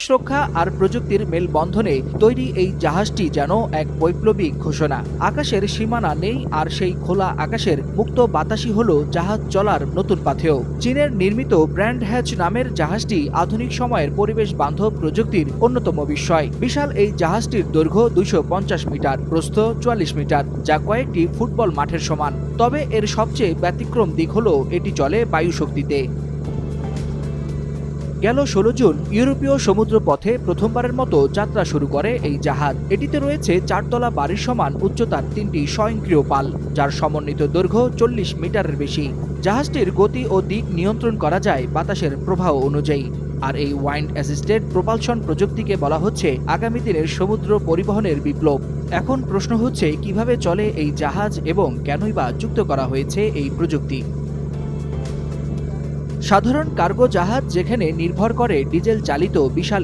প্রতিরক্ষা আর প্রযুক্তির মেলবন্ধনে তৈরি এই জাহাজটি যেন এক বৈপ্লবিক ঘোষণা। আকাশের সীমানা নেই, আর সেই খোলা আকাশের মুক্ত বাতাসই হলো জাহাজ চলার নতুন পাথেয়। চীনের নির্মিত ব্র্যান্ড হ্যাচ নামের জাহাজটি আধুনিক সময়ের পরিবেশ বান্ধব প্রযুক্তির অন্যতম বিস্ময়। বিশাল এই জাহাজটির দৈর্ঘ্য 250 মিটার, প্রস্থ 44 মিটার, যা কয়েকটি ফুটবল মাঠের সমান। তবে এর সবচেয়ে ব্যতিক্রম দিক হলো এটি চলে বায়ু শক্তিতে। গেল 16 জুন ইউরোপীয় সমুদ্র পথে প্রথমবারের মতো যাত্রা শুরু করে এই জাহাজ। এটিতে রয়েছে 4 তলা বাড়ির সমান উচ্চতার 3টি স্বয়ংক্রিয় পাল, যার সমন্বিত দৈর্ঘ্য 40 মিটারের বেশি। জাহাজটির গতি ও দিক নিয়ন্ত্রণ করা যায় বাতাসের প্রবাহ অনুযায়ী। আর এই ওয়াইন্ড অ্যাসিস্টেড প্রপালশন প্রযুক্তিকে বলা হচ্ছে আগামী দিনের সমুদ্র পরিবহনের বিপ্লব। এখন প্রশ্ন হচ্ছে, কিভাবে চলে এই জাহাজ এবং কেনই বা যুক্ত করা হয়েছে এই প্রযুক্তি। সাধারণ কার্গো জাহাজ যেখানে নির্ভর করে ডিজেল চালিত বিশাল